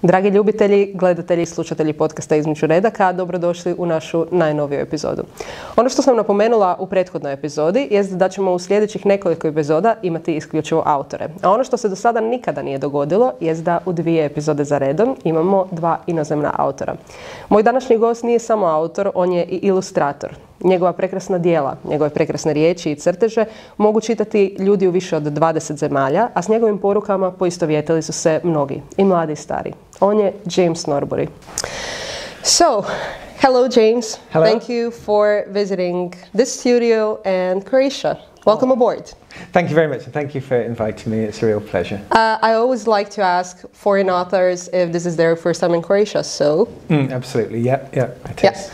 Dragi ljubitelji, gledatelji i slušatelji podcasta Između redaka, dobrodošli u našu najnoviju epizodu. Ono što sam napomenula u prethodnoj epizodi jest da ćemo u sljedećih nekoliko epizoda imati isključivo autore. A ono što se do sada nikada nije dogodilo jest da u 2 epizode za redom imamo 2 inozemna autora. Moj današnji gost nije samo autor, on je i ilustrator. Njegova prekrasna djela, njegove prekrasne riječi i crteže mogu čitati ljudi u više od 20 zemalja, a s njegovim porukama poistovjetili su se mnogi, i mladi i stari. On je James Norbury. So, hello James. Hello. Thank you for visiting this studio and Croatia. Welcome aboard. Thank you very much, and thank you for inviting me. It's a real pleasure. I always like to ask foreign authors if this is their first time in Croatia, so... Absolutely, yeah, it is.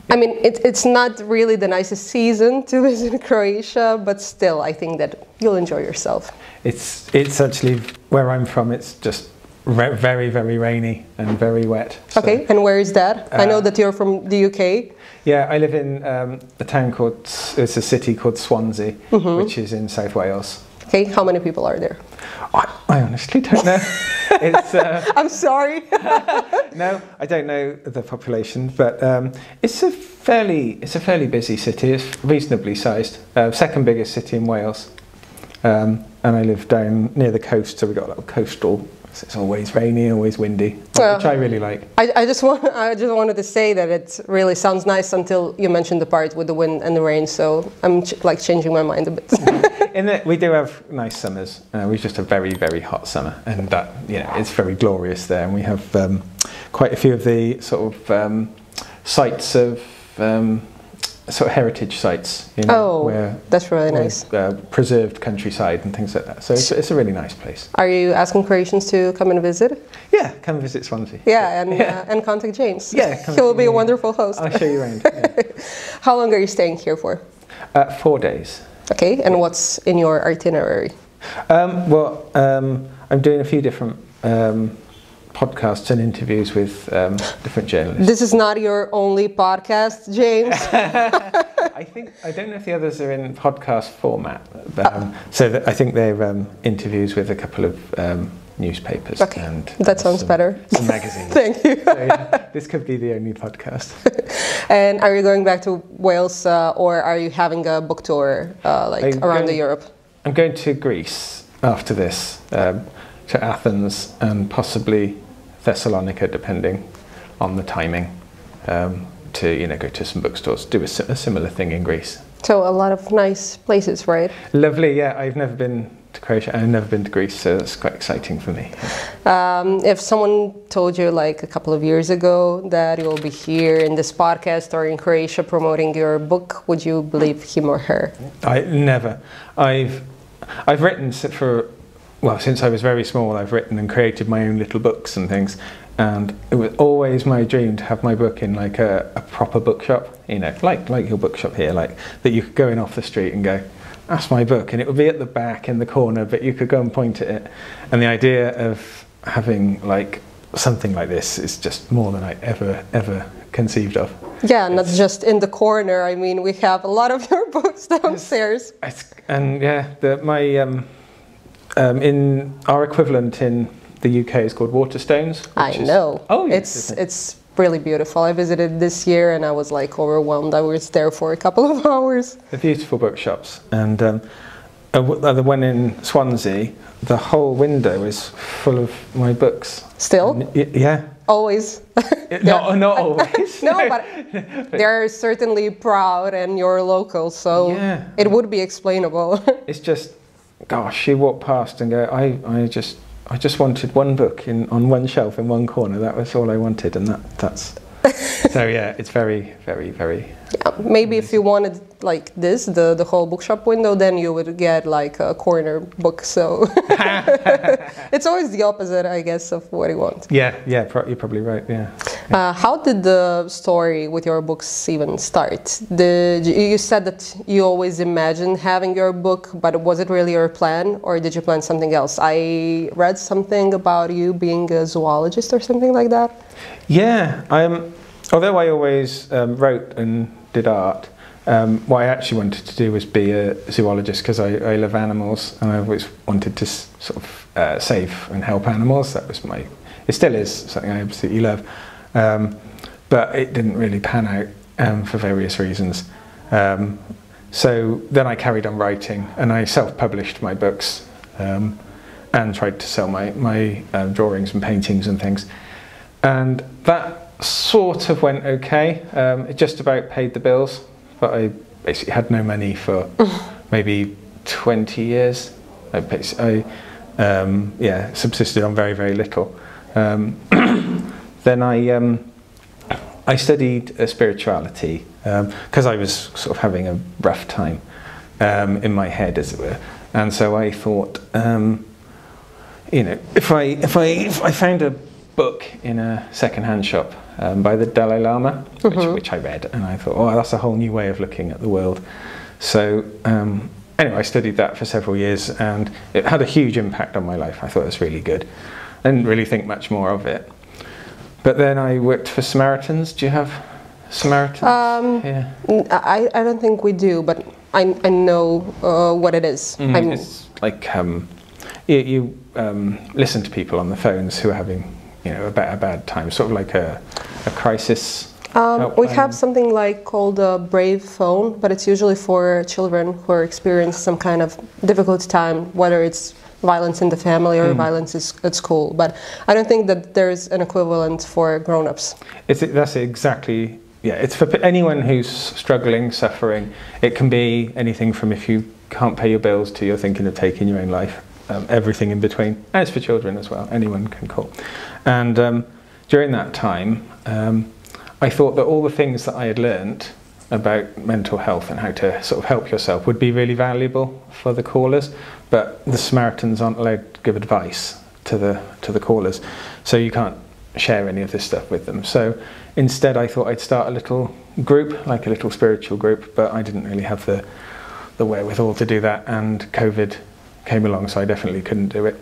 I mean, it's not really the nicest season to visit Croatia, but still, I think that you'll enjoy yourself. It's actually, where I'm from, it's just very, very rainy and very wet. So, okay, and where is that? I know that you're from the UK. Yeah, I live in a town called, it's a city called Swansea, which is in South Wales. Okay, how many people are there? I honestly don't know. It's, I'm sorry. No, I don't know the population, but it's a fairly busy city. It's reasonably sized. Second biggest city in Wales, and I live down near the coast, so we've got a little coastal. It's always rainy, always windy, which I really like. I just wanted to say that it really sounds nice until you mentioned the part with the wind and the rain. So I'm like changing my mind a bit. We do have nice summers. We just have very, very hot summer, and that, you know, it's very glorious there. And we have quite a few of the sort of sites of sort of heritage sites, you know, where that's really nice. Preserved countryside and things like that. So it's a really nice place. Are you asking Croatians to come and visit? Yeah, come visit Swansea. Yeah, and contact James. Yeah, he will be a wonderful host. I'll show you around. Yeah. How long are you staying here for? 4 days. Okay, and what's in your itinerary? I'm doing a few different podcasts and interviews with different journalists. This is not your only podcast, James. I don't know if the others are in podcast format, but I think they're interviews with a couple of newspapers. Okay, and that sounds better. Some magazines. Thank you. So, yeah, this could be the only podcast. And are you going back to Wales, or are you having a book tour around Europe? I'm going to Greece after this, to Athens and possibly Thessalonica, depending on the timing, to go to some bookstores, do a similar thing in Greece. So a lot of nice places, right? Lovely, yeah. I've never been to Croatia, I've never been to Greece, so that's quite exciting for me. If someone told you like a couple of years ago that you will be here in this podcast or in Croatia promoting your book, would you believe him or her? I never. I've written since I was very small, I've written and created my own little books and things, and it was always my dream to have my book in like a proper bookshop, like your bookshop here, like that you could go in off the street and go, that's my book, and it would be at the back in the corner, but you could go and point at it. And the idea of having like something like this is just more than I ever conceived of. Yeah, not just in the corner. I mean, we have a lot of your books downstairs. And yeah, in our equivalent in the UK is called Waterstones. I know. Oh, yes, it's really beautiful. I visited this year and I was like overwhelmed. I was there for a couple of hours. They're beautiful bookshops, and the one in Swansea, the whole window is full of my books. Still? Yeah. Always. Not always. No, but they're certainly proud, and you're local, so yeah. It would be explainable. It's just, gosh, you walk past and go, I just wanted one book on one shelf in one corner. That was all I wanted, and that's so yeah, it's very, very, very. Yeah, maybe if you wanted like this, the whole bookshop window, then you would get like a corner book. So it's always the opposite, I guess, of what you want. Yeah, you're probably right. Yeah. How did the story with your books even start? You said that you always imagined having your book, but was it really your plan, or did you plan something else? I read something about you being a zoologist or something like that. Yeah, although I always wrote and did art, what I actually wanted to do was be a zoologist, because I love animals and I always wanted to sort of save and help animals. That was my It still is something I absolutely love, but it didn't really pan out for various reasons. So then I carried on writing, and I self-published my books and tried to sell my drawings and paintings and things. And that sort of went okay. It just about paid the bills, but I basically had no money for maybe 20 years. I subsisted on very, very little. Then I studied spirituality because I was sort of having a rough time in my head, as it were. And so I thought, if I found a book in a second-hand shop by the Dalai Lama, which I read, and I thought, oh, that's a whole new way of looking at the world. So anyway, I studied that for several years, and it had a huge impact on my life. I thought it was really good. I didn't really think much more of it. But then I worked for Samaritans. Do you have Samaritans? Yeah. I don't think we do, but I know what it is. It's like you listen to people on the phones who are having a bad time, sort of like a crisis. We have something called a Brave Phone, but it's usually for children who are experiencing some kind of difficult time, whether it's violence in the family or violence at school. But I don't think that there's an equivalent for grown-ups. That's exactly, yeah. It's for anyone who's struggling, suffering. It can be anything from if you can't pay your bills to you're thinking of taking your own life. Everything in between. And it's for children as well. Anyone can call. And during that time, I thought that all the things that I had learned about mental health and how to sort of help yourself would be really valuable for the callers, but the Samaritans aren't allowed to give advice to the callers, so you can't share any of this stuff with them. So instead I thought I'd start a little group, like a little spiritual group, but I didn't really have the wherewithal to do that, and COVID came along, so I definitely couldn't do it.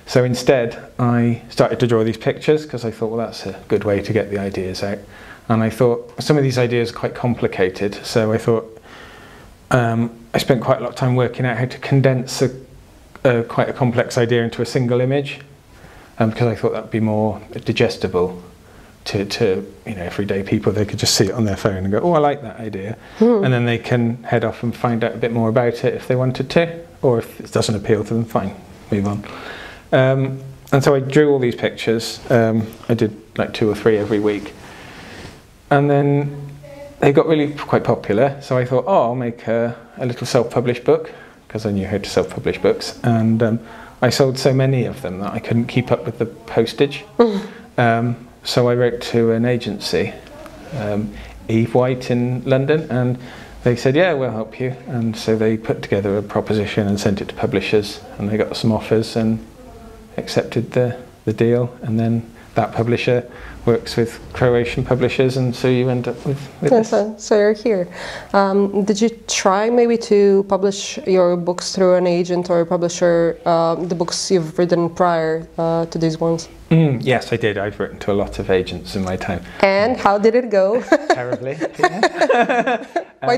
So instead I started to draw these pictures because I thought, well, that's a good way to get the ideas out. And I thought some of these ideas are quite complicated, so I thought I spent quite a lot of time working out how to condense quite a complex idea into a single image, because I thought that would be more digestible to everyday people. They could just see it on their phone and go, oh, I like that idea, and then they can head off and find out a bit more about it if they wanted to, or if it doesn't appeal to them, fine, move on. And so I drew all these pictures. I did like 2 or 3 every week. And then they got really quite popular, so I thought, oh, I'll make a little self-published book, because I knew how to self-publish books. And I sold so many of them that I couldn't keep up with the postage. So I wrote to an agency, Eve White in London, and they said, yeah, we'll help you. And so they put together a proposition and sent it to publishers, and they got some offers and accepted the deal. And then that publisher works with Croatian publishers, and so you end up with this. So you're here. Did you try maybe to publish your books through an agent or a publisher, the books you've written prior to these ones? Yes, I did. I've written to a lot of agents in my time. And how did it go? Terribly. Yeah. Why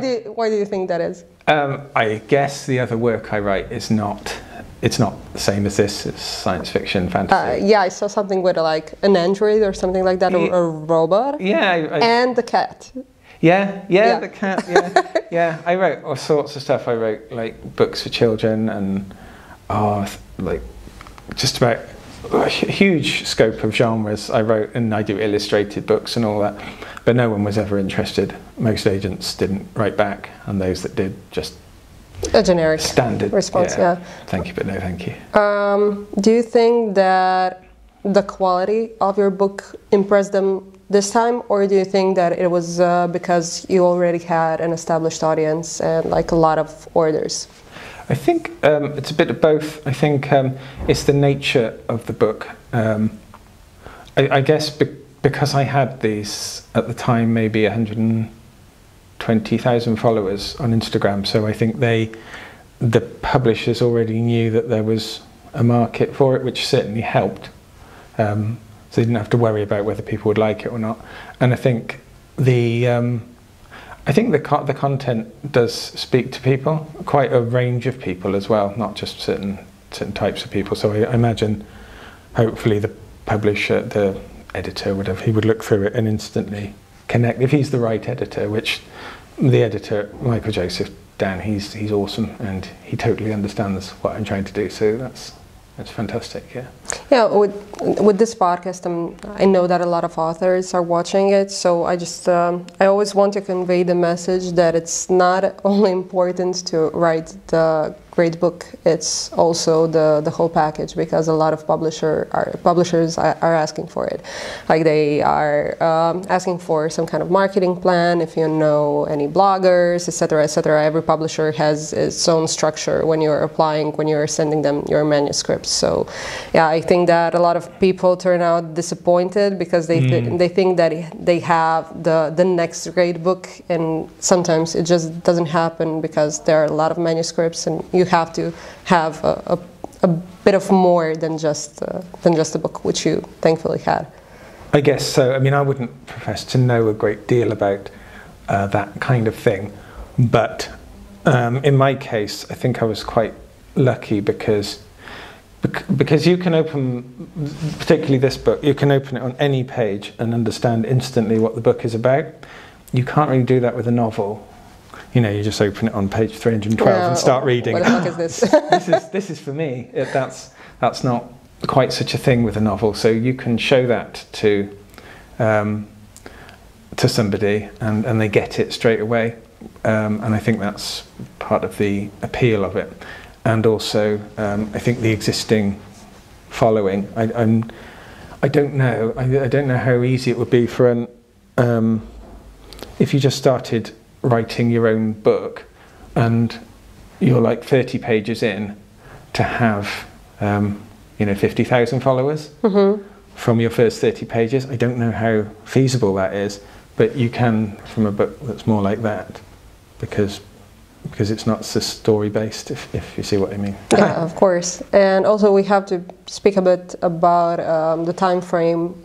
do you think that is? I guess the other work I write is not. It's not the same as this. It's science fiction, fantasy. Yeah, I saw something with like an android or something like that, or a robot. Yeah. And the cat. Yeah, the cat. Yeah, yeah. I wrote all sorts of stuff. I wrote like books for children, and like just about a huge scope of genres. I wrote, and I do illustrated books and all that. But no one was ever interested. Most agents didn't write back, and those that did just. A generic standard response, yeah. Thank you, but no thank you. Do you think that the quality of your book impressed them this time, or do you think that it was because you already had an established audience and like a lot of orders? I think it's a bit of both. I think it's the nature of the book. I guess because I had these, at the time, maybe 120,000 followers on Instagram, so I think the publishers already knew that there was a market for it, which certainly helped. So they didn't have to worry about whether people would like it or not. And I think the content does speak to people, quite a range of people as well, not just certain types of people. So I imagine, hopefully, publisher, the editor, whatever, he would look through it and instantly connect. If he's the right editor, which the editor, Michael Joseph Dan, he's awesome and he totally understands what I'm trying to do. So that's fantastic, yeah. Yeah, with this podcast, I know that a lot of authors are watching it, so I always want to convey the message that it's not only important to write the great book, it's also the whole package, because a lot of publishers are asking for it. Like they are asking for some kind of marketing plan, if you know any bloggers, etc., etc. Every publisher has its own structure when you're applying, when you're sending them your manuscripts. So yeah, I think that a lot of people turn out disappointed because they think that they have the next great book, and sometimes it just doesn't happen because there are a lot of manuscripts and you have to have a bit of more than just a book, which you thankfully had. I guess so. I mean, I wouldn't profess to know a great deal about that kind of thing, but in my case, I think I was quite lucky because you can open, particularly this book, you can open it on any page and understand instantly what the book is about. You can't really do that with a novel. You know, you just open it on page 312 and start reading. What the fuck is this? This is for me. That's not quite such a thing with a novel. So you can show that to somebody and they get it straight away. And I think that's part of the appeal of it. And also, I think the existing following. I don't know. I don't know how easy it would be for if you just started writing your own book and you're like 30 pages in to have 50,000 followers from your first 30 pages. I don't know how feasible that is, but you can from a book that's more like that because it's not so story based, if you see what I mean. Yeah, of course. And also we have to speak a bit about the time frame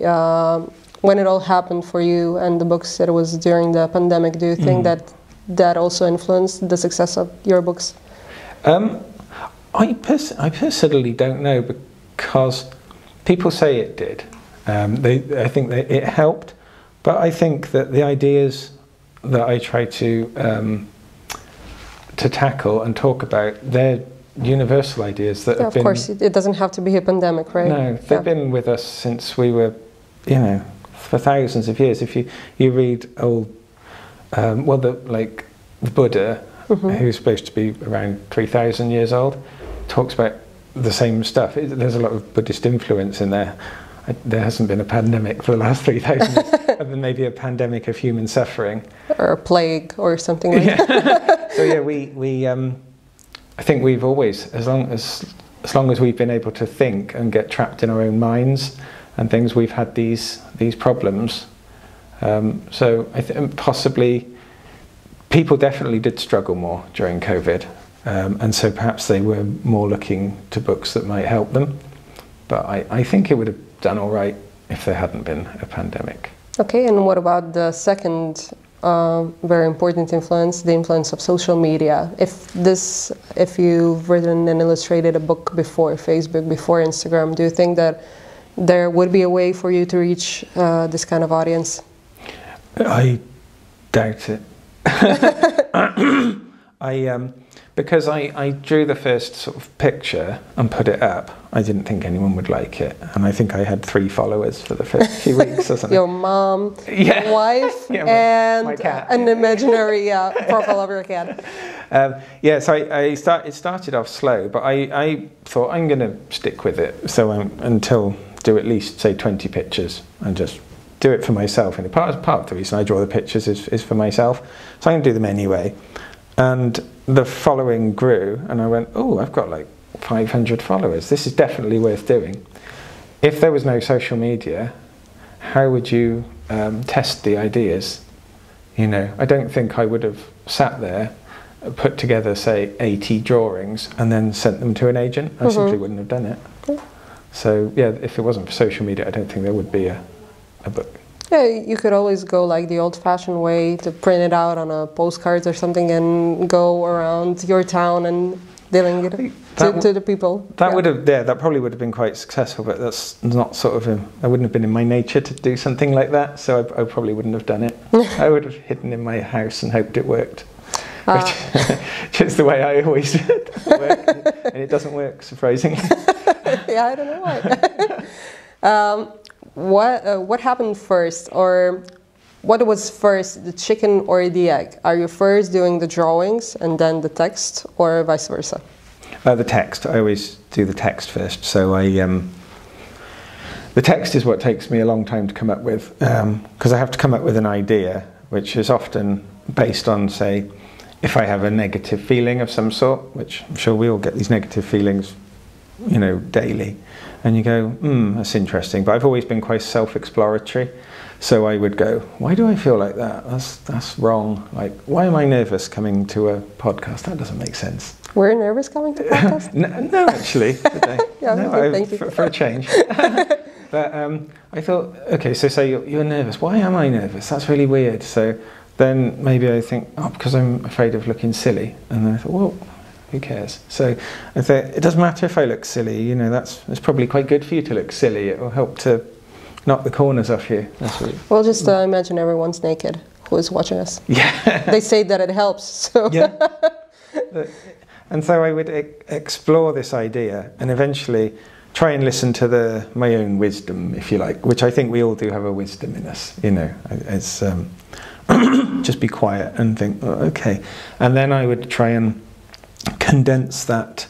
when it all happened for you and the books. That it was during the pandemic. Do you think that also influenced the success of your books? I personally don't know, because people say it did. I think that it helped, but I think that the ideas that I try to tackle and talk about, they're universal ideas that have been... Of course, it doesn't have to be a pandemic, right? No, they've been with us since we were, for thousands of years. If you read old, the Buddha, who's supposed to be around 3,000 years old, talks about the same stuff. There's a lot of Buddhist influence in there. There hasn't been a pandemic for the last 3,000 years, other than maybe a pandemic of human suffering. Or a plague or something like that. So yeah, I think we've always, as long as we've been able to think and get trapped in our own minds and things, we've had these problems. So I think possibly people definitely did struggle more during COVID, and so perhaps they were more looking to books that might help them. But I think it would have done all right if there hadn't been a pandemic. Okay, and what about the second very important influence, the influence of social media? If you've written and illustrated a book before Facebook, before Instagram, do you think that there would be a way for you to reach this kind of audience? I doubt it. Because I drew the first sort of picture and put it up, I didn't think anyone would like it. And I think I had 3 followers for the first few weeks or something. Your mom, your wife, and my cat. An imaginary profile of your cat. So it started off slow, but I thought I'm going to stick with it. So do at least, say, 20 pictures and just do it for myself. And part of the reason I draw the pictures is for myself. So I'm going to do them anyway. And the following grew, and I went, oh, I've got like 500 followers. This is definitely worth doing. If there was no social media, how would you test the ideas? I don't think I would have sat there, put together, say, 80 drawings, and then sent them to an agent. I simply wouldn't have done it. So, yeah, if it wasn't for social media, I don't think there would be a book. Yeah, you could always go like the old-fashioned way, to print it out on a postcards or something and go around your town and dealing it to the people. That would have, that probably would have been quite successful, but that's not sort of, I wouldn't have been in my nature to do something like that, so I probably wouldn't have done it. I would have hidden in my house and hoped it worked. Which is the way I always work, and it doesn't work, surprisingly. Yeah, I don't know why. What happened first, or what was first, the chicken or the egg? Are you first doing the drawings and then the text, or vice versa? The text. I always do the text first. So the text is what takes me a long time to come up with, because I have to come up with an idea, which is often based on, say, if I have a negative feeling of some sort, which I'm sure we all get these negative feelings, you know, daily, and you go, that's interesting. But I've always been quite self-exploratory, so I would go, why do I feel like that? That's wrong. Like, why am I nervous coming to a podcast? That doesn't make sense. We're nervous coming to podcast? No, actually, today. Yeah, no, thank you. For a change. But I thought, okay, so say you're nervous. Why am I nervous? That's really weird. So then maybe I think, because I'm afraid of looking silly. And then I thought, well, who cares? So I thought, it doesn't matter if I look silly, you know, it's probably quite good for you to look silly. It will help to knock the corners off you. That's what well, just imagine everyone's naked who is watching us. Yeah. They say that it helps, so. Yeah. And so I would explore this idea and eventually try and listen to my own wisdom, if you like, which I think we all do have a wisdom in us, you know. It's just be quiet and think, oh, okay. And then I would try and condense that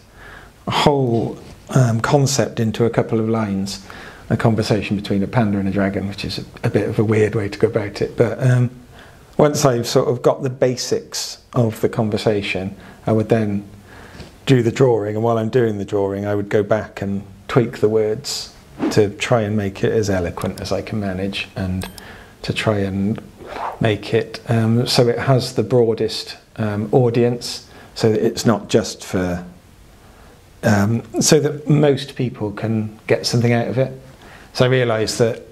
whole concept into a couple of lines, a conversation between a panda and a dragon, which is a bit of a weird way to go about it. But once I've sort of got the basics of the conversation, I would then do the drawing, and while I'm doing the drawing, I would go back and tweak the words to try and make it as eloquent as I can manage, and to try and make it so it has the broadest audience, so that it's not just for so that most people can get something out of it. So I realise that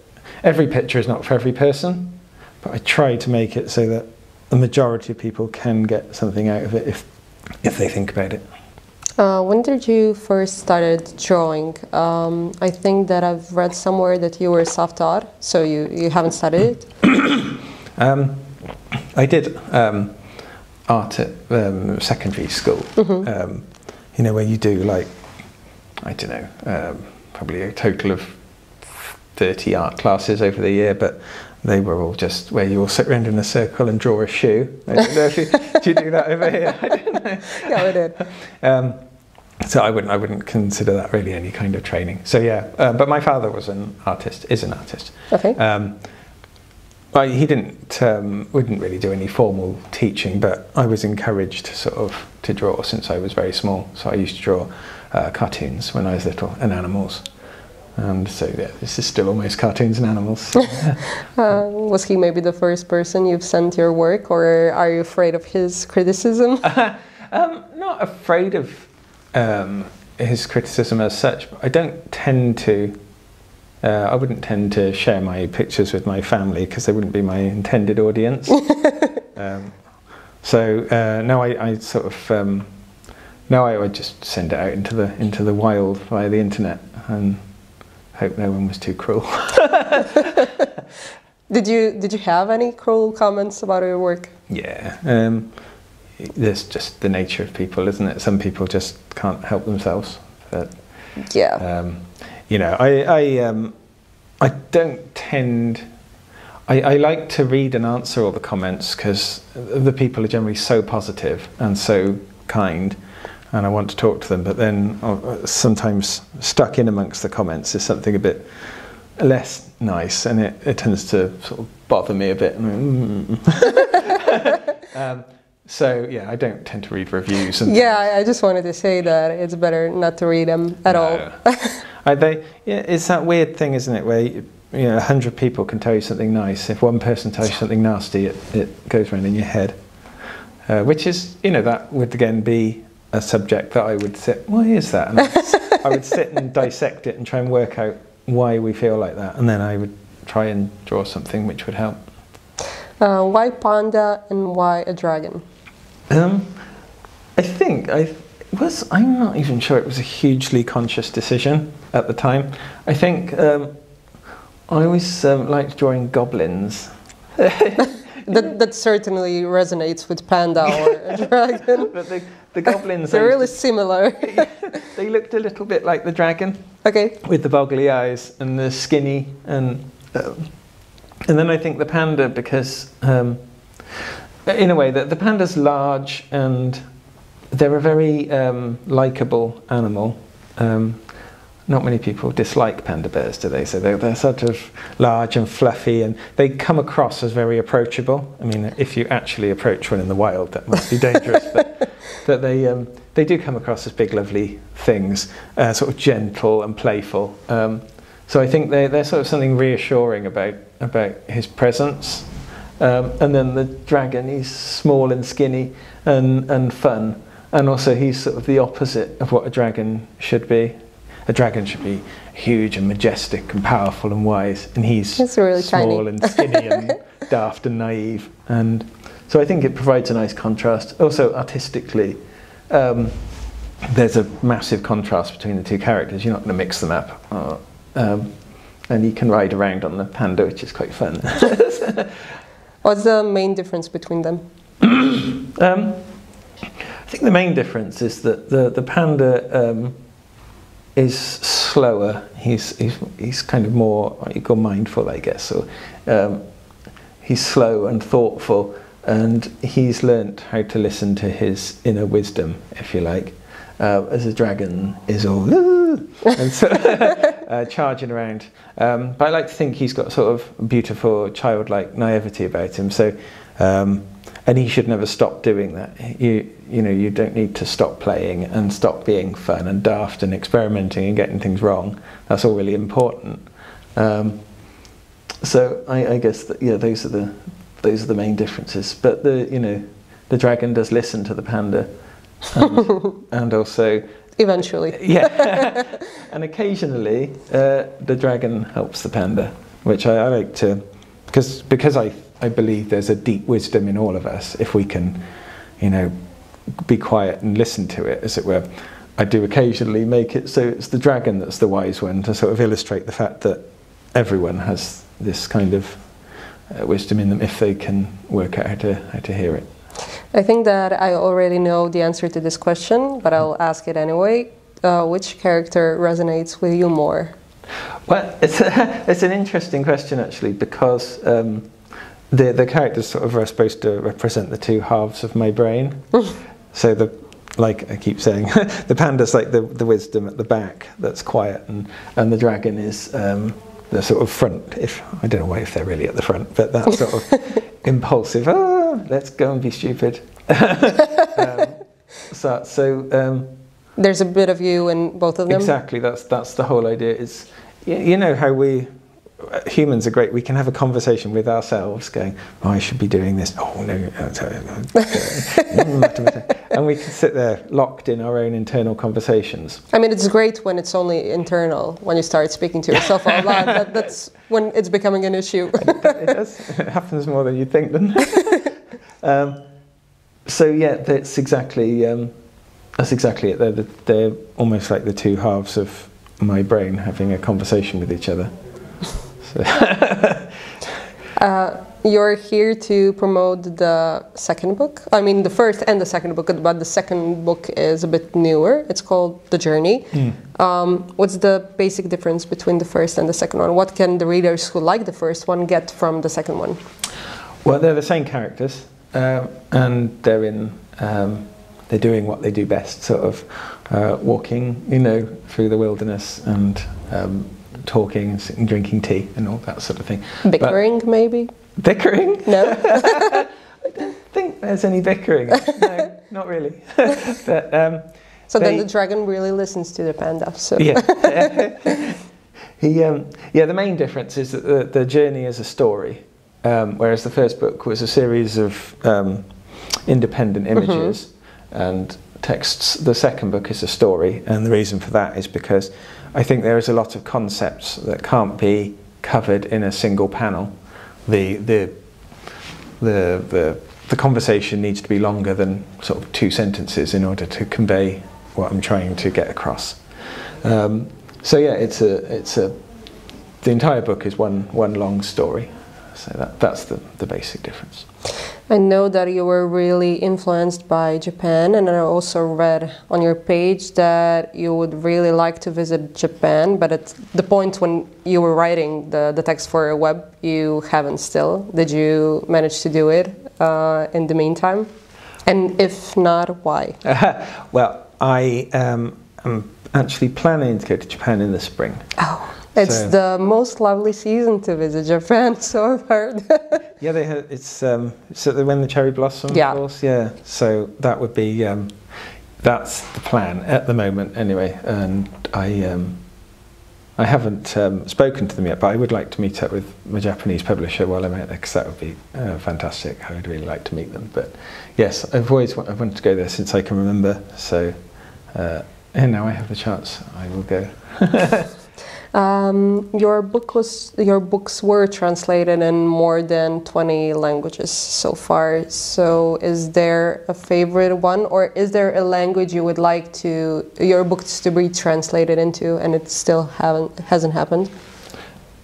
every picture is not for every person, but I try to make it so that the majority of people can get something out of it if they think about it. When did you first started drawing? I think that I've read somewhere that you were self-taught, so you haven't studied it? I did art at secondary school. Mm-hmm. You know, where you do like, I don't know, probably a total of 30 art classes over the year, but they were all just where you all sit around in a circle and draw a shoe. I don't know if do you do that over here? I don't know. Yeah, we did. So I wouldn't consider that really any kind of training. So yeah, but my father was an artist, is an artist. Okay. He wouldn't really do any formal teaching, but I was encouraged to draw since I was very small. So I used to draw cartoons when I was little, and animals. And so yeah, this is still almost cartoons and animals. Was he maybe the first person you've sent your work, or are you afraid of his criticism? Not afraid of his criticism as such. But I don't tend to. I wouldn't tend to share my pictures with my family because they wouldn't be my intended audience. No, I sort of no, I would just send it out into the wild via the internet and hope no one was too cruel. Did you have any cruel comments about your work? Yeah, there's just the nature of people, isn't it? Some people just can't help themselves. But, yeah. You know, I don't tend. I like to read and answer all the comments because the people are generally so positive and so kind, and I want to talk to them. But then sometimes stuck in amongst the comments is something a bit less nice, and it tends to sort of bother me a bit. So yeah, I don't tend to read reviews. And yeah, I just wanted to say that it's better not to read them at all. It's that weird thing, isn't it, where 100 people can tell you something nice. If one person tells you something nasty, it goes around in your head. Which is, that would again be a subject that I would sit. Why is that? And I would sit and dissect it and try and work out why we feel like that, and then I would try and draw something which would help. Why panda and why a dragon? I think I'm not even sure it was a hugely conscious decision at the time. I think I always liked drawing goblins. That certainly resonates with panda or a dragon. But the goblins... They're really similar. They looked a little bit like the dragon. Okay. With the boggly eyes and the skinny. And then I think the panda, because in a way the panda's large and they're a very likeable animal. Not many people dislike panda bears, do they? So they're sort of large and fluffy, and they come across as very approachable. I mean, if you actually approach one in the wild, that must be dangerous. but they do come across as big, lovely things, sort of gentle and playful. So I think they're sort of something reassuring about his presence. And then the dragon, he's small and skinny and fun, and also he's sort of the opposite of what a dragon should be. A dragon should be huge and majestic and powerful and wise, and he's really small tiny. and skinny and daft and naive. And so I think it provides a nice contrast. Also, artistically, there's a massive contrast between the two characters. You're not going to mix them up. And you can ride around on the panda, which is quite fun. What's the main difference between them? I think the main difference is that the panda is slower. He's kind of more what you call mindful, I guess. So he's slow and thoughtful, and he's learnt how to listen to his inner wisdom, if you like. As a dragon is all and so charging around. But I like to think he's got sort of beautiful childlike naivety about him. So and he should never stop doing that. You know, you don't need to stop playing and stop being fun and daft and experimenting and getting things wrong. That's all really important. So I guess that, yeah, those are the main differences. But the dragon does listen to the panda, and also eventually, yeah, and occasionally the dragon helps the panda, which I like to, because I believe there's a deep wisdom in all of us if we can, be quiet and listen to it, as it were. I do occasionally make it so it's the dragon that's the wise one, to sort of illustrate the fact that everyone has this kind of wisdom in them if they can work out how to hear it. I think that I already know the answer to this question, but I'll ask it anyway. Which character resonates with you more? Well, it's an interesting question, actually, because the characters sort of are supposed to represent the two halves of my brain. So like I keep saying, the panda's like the wisdom at the back that's quiet, and the dragon is the sort of front. I don't know if they're really at the front, but that sort of impulsive. Let's go and be stupid. There's a bit of you in both of them. Exactly. That's the whole idea. Is how we humans are great. We can have a conversation with ourselves, going, "Oh, I should be doing this." Oh no, and we can sit there locked in our own internal conversations. I mean, it's great when it's only internal. When you start speaking to yourself out loud, that's when it's becoming an issue. It does. It happens more than you'd think, doesn't it? So yeah, that's exactly it. They're almost like the two halves of my brain having a conversation with each other. So. You're here to promote the second book. I mean, the first and the second book, but the second book is a bit newer. It's called The Journey. What's the basic difference between the first and the second one? What can the readers who like the first one get from the second one? Well, they're the same characters, and they're doing what they do best, sort of walking, through the wilderness and talking, sitting, drinking tea and all that sort of thing. Bickering, maybe? Bickering? No. I don't think there's any bickering. No, not really. But, so then the dragon really listens to the panda. So. Yeah. The main difference is that the journey is a story, whereas the first book was a series of independent images and texts. The second book is a story, and the reason for that is because I think there is a lot of concepts that can't be covered in a single panel. The conversation needs to be longer than sort of 2 sentences in order to convey what I'm trying to get across. So yeah, the entire book is one long story. So that's the basic difference. I know that you were really influenced by Japan, and I also read on your page that you would really like to visit Japan, but at the point when you were writing the text for a web, you haven't still. Did you manage to do it in the meantime? And if not, why? Well, I am actually planning to go to Japan in the spring. Oh. It's the most lovely season to visit Japan, so I've heard. Yeah, it's so when the cherry blossom falls. Yeah, so that would be that's the plan at the moment anyway. And I haven't spoken to them yet, but I would like to meet up with my Japanese publisher while I'm out there, because that would be fantastic. I would really like to meet them. But yes, I've wanted to go there since I can remember. So and now I have the chance. I will go. Your books were translated in more than 20 languages so far. So is there a favorite one, or is there a language you would like your books to be translated into, and it still hasn't happened?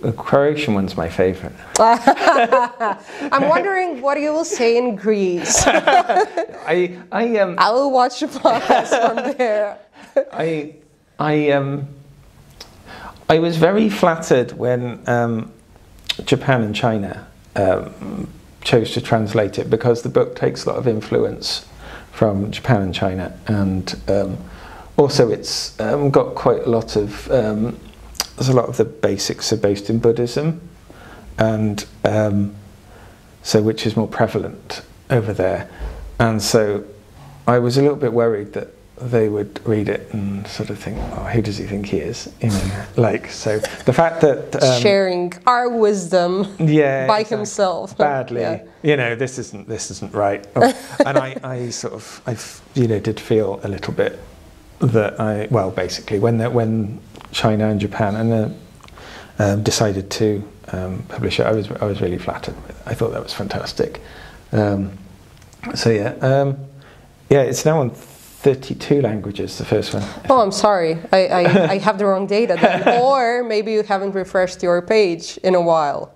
The Croatian one's my favorite. I'm wondering what you will say in Greece. I will watch the podcast from there. I was very flattered when Japan and China chose to translate it, because the book takes a lot of influence from Japan and China, and also it's got quite a lot of there's a lot of the basics are based in Buddhism, and so which is more prevalent over there, and so I was a little bit worried that they would read it and sort of think, oh, who does he think he is? You know, like, so the fact that sharing our wisdom by himself badly, you know, this isn't right. And I did feel a little bit that basically when China and Japan decided to publish it, I was really flattered. I thought that was fantastic. It's now on 32 languages, the first one. Oh, I'm sorry. I have the wrong data then. Or maybe you haven't refreshed your page in a while.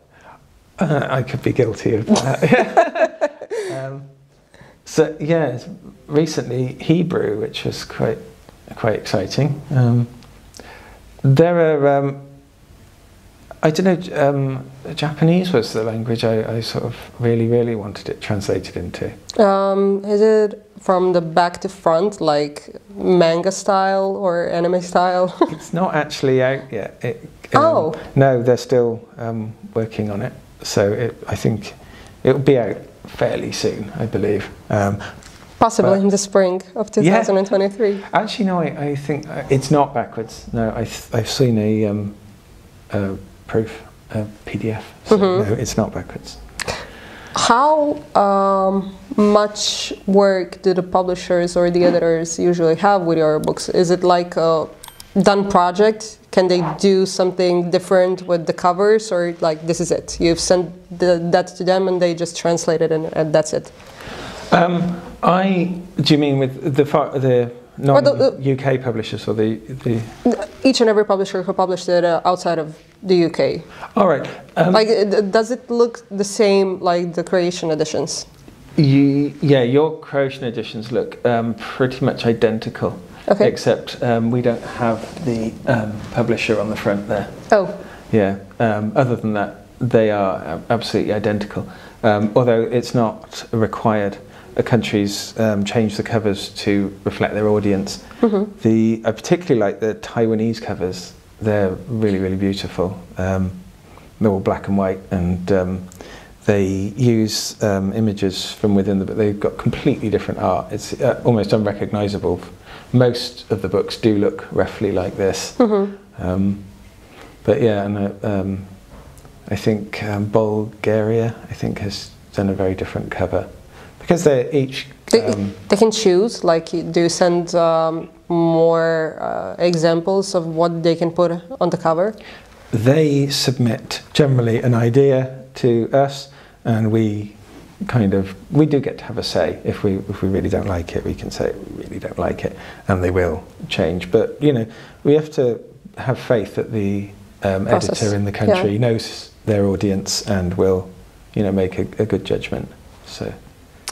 I could be guilty of that. Recently Hebrew, which was quite exciting. There are, I don't know, Japanese was the language I sort of really wanted it translated into. Is it from the back to front, like manga style or anime style? It's not actually out yet. No, they're still working on it. So I think it will be out fairly soon, I believe. Possibly in the spring of 2023. Yeah. Actually, no, I think it's not backwards. No, I've seen a proof, a PDF. So no, it's not backwards. How much work do the publishers or the editors usually have with your books? Is it like a done project? Can they do something different with the covers, or like this is it? You've sent that to them and they just translate it and that's it? Do you mean with the non-UK publishers, or the each and every publisher who published it outside of the UK? All right. Does it look the same like the Croatian editions? Your Croatian editions look pretty much identical. Okay. Except we don't have the publisher on the front there. Oh. Yeah. Other than that, they are absolutely identical. Although it's not required. Countries change the covers to reflect their audience. I particularly like the Taiwanese covers. They're really beautiful. They're all black and white, and they use images from within but they've got completely different art. It's almost unrecognisable. Most of the books do look roughly like this. But yeah, and I think Bulgaria, has done a very different cover. Because they're each... they can choose, like, do you send more examples of what they can put on the cover? They submit generally an idea to us, and we kind of, we do get to have a say. If we really don't like it, we can say we really don't like it, and they will change. But you know, we have to have faith that the editor in the country knows their audience and will, you know, make a good judgment. So,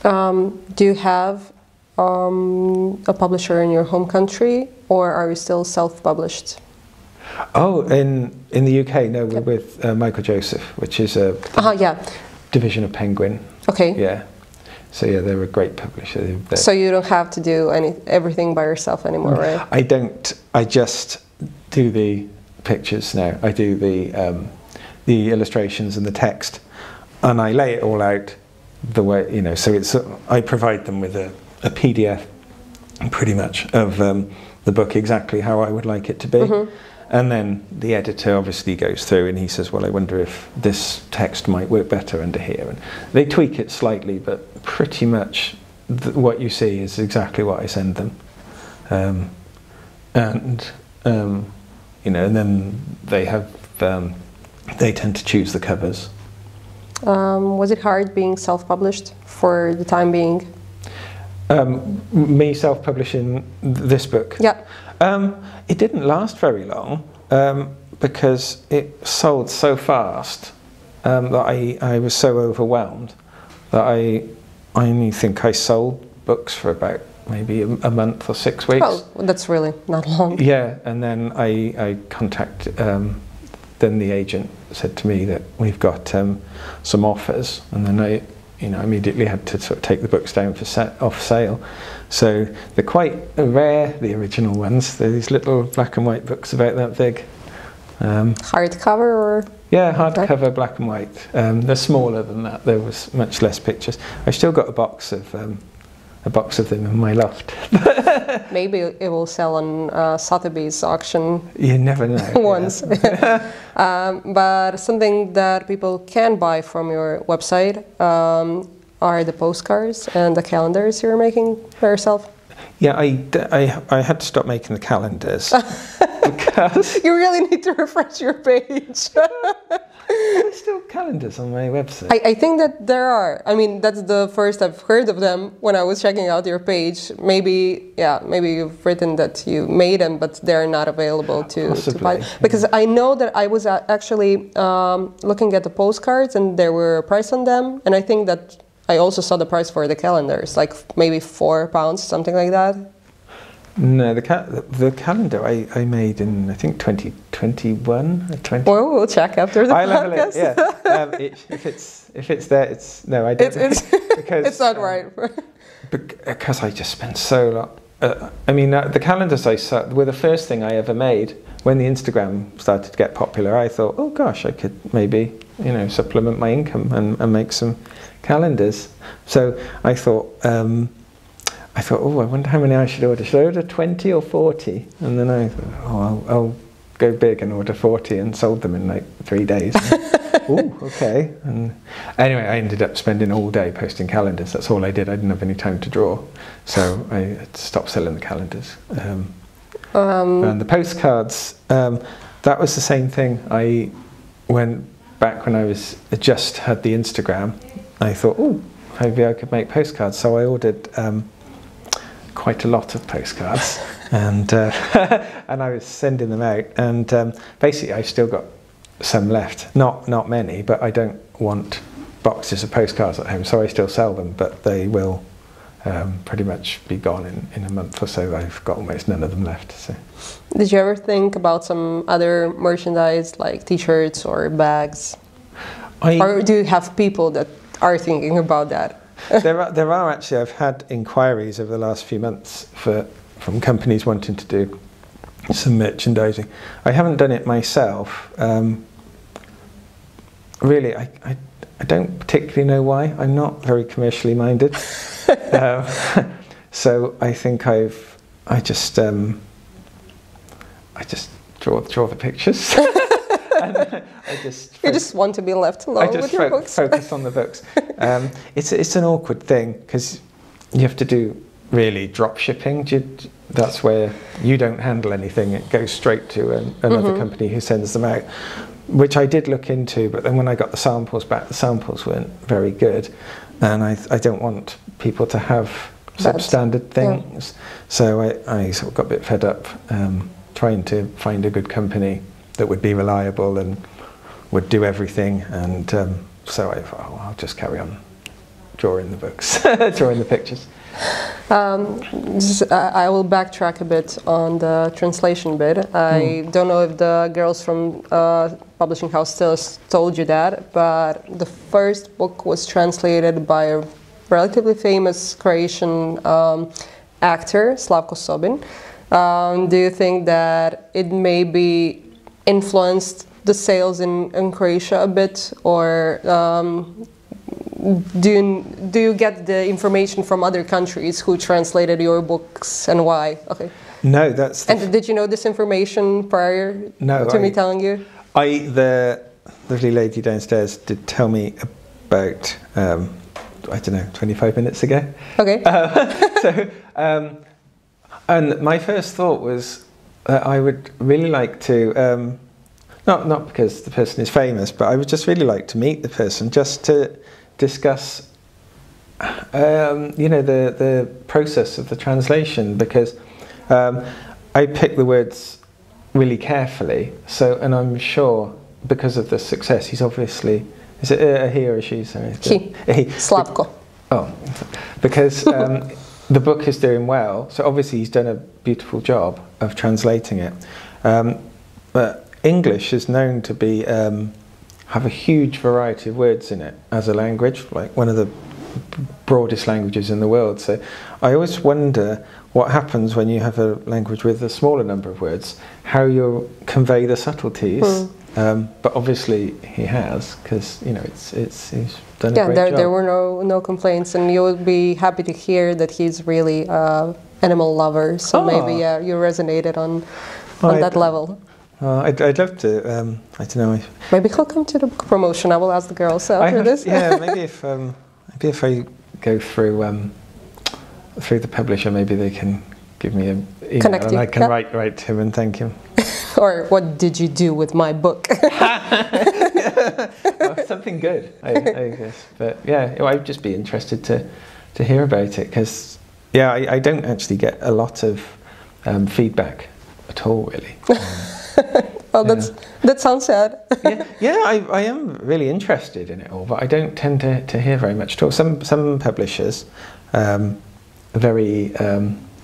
do you have a publisher in your home country, or are you still self-published? Oh, in the UK, no, we're with Michael Joseph, which is a division of Penguin. Okay. Yeah. So yeah, they're a great publisher. So you don't have to do everything by yourself anymore, right? I don't. I just do the pictures now. I do the illustrations and the text, and I lay it all out the way, you know. So it's I provide them with a PDF, pretty much, of the book exactly how I would like it to be. Mm-hmm. And then the editor obviously goes through and he says, well, I wonder if this text might work better under here. And they tweak it slightly, but pretty much what you see is exactly what I send them. You know, and then they have, they tend to choose the covers. Was it hard being self-published for the time being? Me self-publishing this book? Yeah. It didn't last very long because it sold so fast that I was so overwhelmed that I only think I sold books for about maybe a month or 6 weeks. Oh, that's really not long. Yeah, and then I contacted, then the agent said to me that we've got some offers, and then I immediately had to sort of take the books down for off sale. So they're quite rare, the original ones. They're these little black and white books about that big. Hardcover or? Yeah, hardcover, black and white. They're smaller than that. There was much less pictures. I've still got a box of them in my loft. Maybe it will sell on Sotheby's auction. You never know. Once. But something that people can buy from your website are the postcards and the calendars you're making by yourself. Yeah, I had to stop making the calendars because you really need to refresh your page. There's still calendars on my website. I think that there are. I mean, that's the first I've heard of them when I was checking out your page. Maybe you've written that you made them, but they're not available to buy. Because I know that I was actually looking at the postcards and there were a price on them, and I think that I also saw the price for the calendars, like maybe £4, something like that. No, the calendar I made in, I think, 2021 or 20. Well, we'll check after the podcast. Have a look, yeah. If it's there, it's no, I don't. Because it's not right. Because I just spent so long. I mean, the calendars I saw were the first thing I ever made. When the Instagram started to get popular, I thought, oh gosh, I could maybe, supplement my income and make some calendars. So I thought, oh, I wonder how many I should order. Should I order 20 or 40? And then I thought, oh, I'll go big and order 40, and sold them in like 3 days. Oh, okay. And anyway, I ended up spending all day posting calendars. That's all I did. I didn't have any time to draw. So I had to stop selling the calendars. And the postcards, that was the same thing. I went back when I just had the Instagram. I thought, oh, maybe I could make postcards. So I ordered quite a lot of postcards, and I was sending them out. And basically, I've still got some left. Not many, but I don't want boxes of postcards at home, so I still sell them. But they will pretty much be gone in a month or so. I've got almost none of them left. So. Did you ever think about some other merchandise like T-shirts or bags? Or do you have people that are thinking about that? There are actually. I've had inquiries over the last few months from companies wanting to do some merchandising. I haven't done it myself. Really, I don't particularly know why. I'm not very commercially minded. So I think I just draw the pictures. And you just want to be left alone with your books. Focus on the books. It's an awkward thing because you have to do really drop shipping. That's where you don't handle anything. It goes straight to another company who sends them out, which I did look into. But then when I got the samples back, the samples weren't very good. and I don't want people to have substandard things. So I sort of got a bit fed up trying to find a good company that would be reliable and would do everything, and so I thought, oh, I'll just carry on drawing the books, drawing the pictures. I will backtrack a bit on the translation bit. I don't know if the girls from publishing house still told you that, but the first book was translated by a relatively famous Croatian actor, Slavko Sobin. Do you think that it maybe influenced the sales in Croatia a bit, or do you get the information from other countries who translated your books, and why? Okay. No, that's. And did you know this information prior to me telling you? The lovely lady downstairs did tell me about, I don't know, 25 minutes ago. Okay. And my first thought was that I would really like to, not because the person is famous, but I would just really like to meet the person just to discuss, you know, the process of the translation, because I pick the words really carefully. So, and I'm sure because of the success, he's obviously, is it a he or a she? Sorry, he. Slavko. Oh, because the book is doing well, so obviously he's done a beautiful job of translating it. But English is known to be have a huge variety of words in it as a language, like one of the broadest languages in the world. So I always wonder what happens when you have a language with a smaller number of words, how you convey the subtleties. But obviously he has, because you know he's done a great job. There were no complaints, and you would be happy to hear that he's really animal lover. So maybe you resonated on that level. I'd love to. I don't know. Maybe he'll come to the book promotion. I will ask the girls after this. Yeah, maybe if I go through the publisher, maybe they can give me an email, connect you. And I can write to him and thank him. Or what did you do with my book? Well, something good, I guess. But yeah, I'd just be interested to hear about it, because I don't actually get a lot of feedback at all, really. Well, that sounds sad. I am really interested in it all, but I don't tend to hear very much at all. Some publishers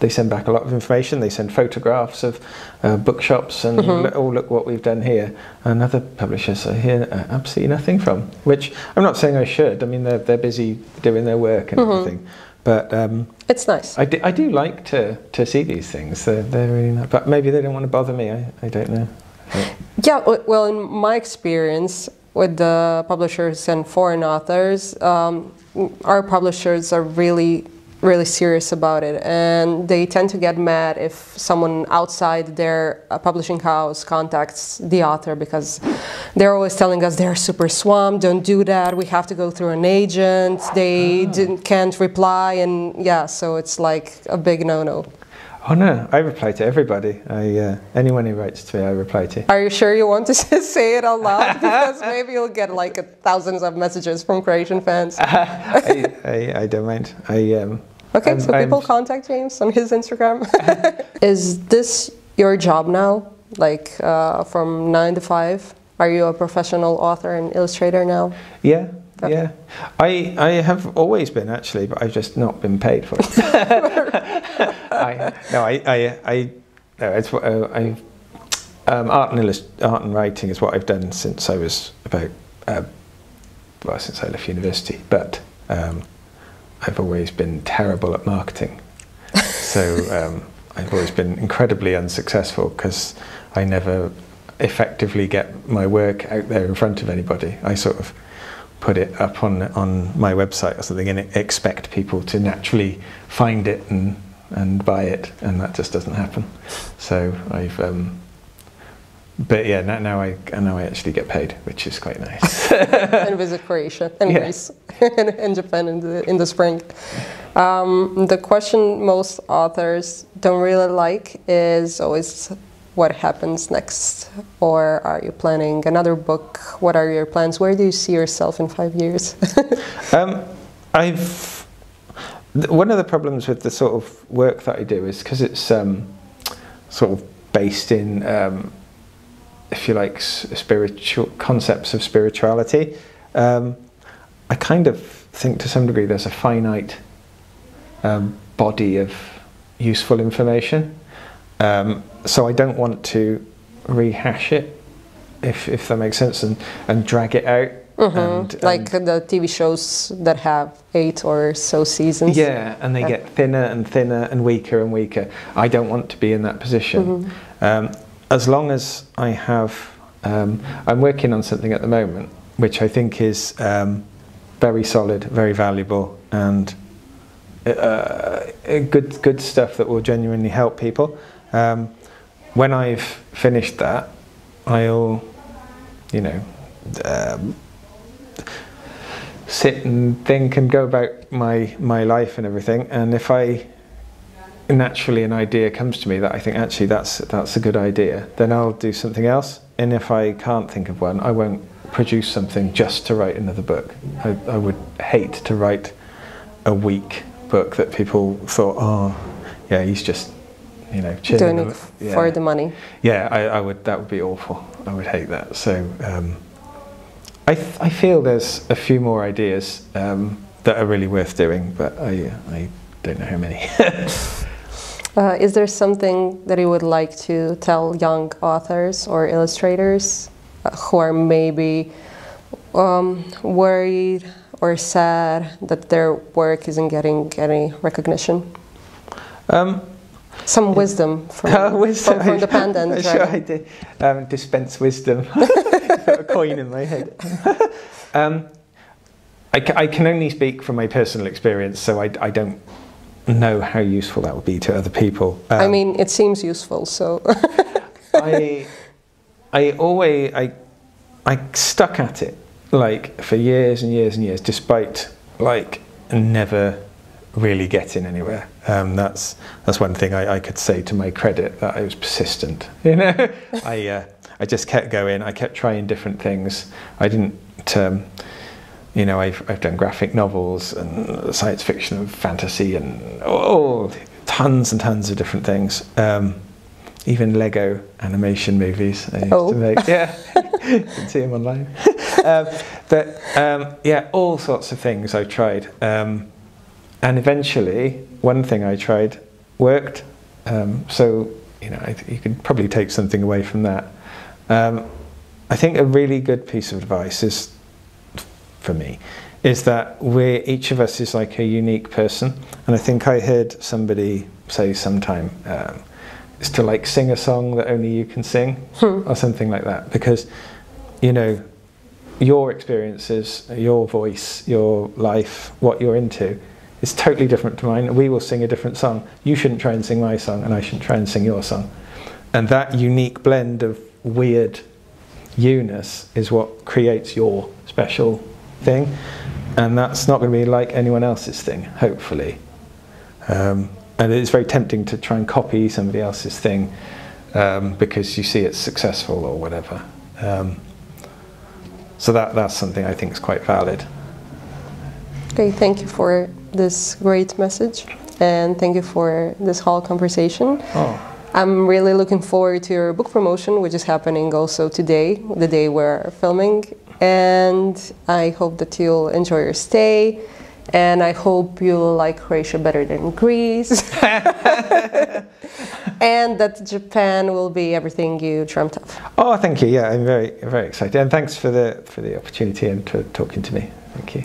they send back a lot of information. They send photographs of bookshops and look what we've done here. And other publishers I hear absolutely nothing from, which I'm not saying I should. I mean, they're busy doing their work and everything. But it's nice. I do like to see these things. They're really nice. But maybe they don't want to bother me. I don't know. Yeah, well, in my experience with the publishers and foreign authors, our publishers are really serious about it, and they tend to get mad if someone outside their publishing house contacts the author, because they're always telling us they're super swamped, don't do that, we have to go through an agent, they can't reply, and so it's like a big no-no. Oh no, I reply to everybody. Anyone who writes to me, I reply to. Are you sure you want to say it out loud? Because maybe you'll get like thousands of messages from Croatian fans. I don't mind. Okay, so people contact James on his Instagram. Is this your job now? Like from 9 to 5? Are you a professional author and illustrator now? Yeah. Yeah, I have always been, actually, but I've just not been paid for it. Art and writing is what I've done since I was about since I left university. But I've always been terrible at marketing, so I've always been incredibly unsuccessful because I never effectively get my work out there in front of anybody. I sort of put it up on my website or something and expect people to naturally find it and buy it, and that just doesn't happen. So I've but yeah, now I actually get paid, which is quite nice. And visit Croatia and Greece and Japan in the spring. The question most authors don't really like is always what happens next, or are you planning another book? What are your plans? Where do you see yourself in 5 years? One of the problems with the sort of work that I do is because it's sort of based in, if you like, spiritual concepts of spirituality. I kind of think to some degree there's a finite body of useful information, so I don't want to rehash it, if that makes sense, and drag it out. Like the TV shows that have 8 or so seasons. Yeah, and they get thinner and thinner and weaker. I don't want to be in that position. As long as I have, I'm working on something at the moment which I think is very solid, very valuable, and good stuff that will genuinely help people. When I've finished that, I'll, sit and think and go about my life and everything, and if naturally an idea comes to me that I think actually that's a good idea, then I'll do something else. And if I can't think of one, I won't produce something just to write another book. I would hate to write a weak book that people thought, oh yeah, he's just doing it for the money. Yeah, I would. That would be awful. I would hate that. So I feel there's a few more ideas that are really worth doing, but I don't know how many. Is there something that you would like to tell young authors or illustrators who are maybe worried or sad that their work isn't getting any recognition? Some wisdom from the pendant. Sure, I did. Dispense wisdom. Put a coin in my head. I can only speak from my personal experience, so I don't know how useful that would be to other people. I mean, it seems useful, so. I stuck at it like for years and years and years, despite like never really getting anywhere. That's one thing I could say to my credit, that I was persistent. I just kept going. I kept trying different things. I didn't. I've done graphic novels and science fiction and fantasy and tons and tons of different things. Even Lego animation movies I used to make. Yeah, you can see them online. Yeah, all sorts of things I tried. And eventually, one thing I tried worked. So you could probably take something away from that. I think a really good piece of advice for me, is that each of us is like a unique person. And I think I heard somebody say sometime, is to like sing a song that only you can sing, or something like that. Because, your experiences, your voice, your life, what you're into, is totally different to mine. We will sing a different song. You shouldn't try and sing my song, and I shouldn't try and sing your song. And that unique blend of weird you-ness is what creates your special thing, and that's not going to be like anyone else's thing, hopefully. And it's very tempting to try and copy somebody else's thing because you see it's successful or whatever. So that's something I think is quite valid. Okay, thank you for this great message, and thank you for this whole conversation. I'm really looking forward to your book promotion, which is happening also today, the day we're filming. And I hope that you'll enjoy your stay, and I hope you'll like Croatia better than Greece, and that Japan will be everything you dreamt of. Oh, thank you. Yeah, I'm very, very excited, and thanks for the opportunity and for talking to me. Thank you.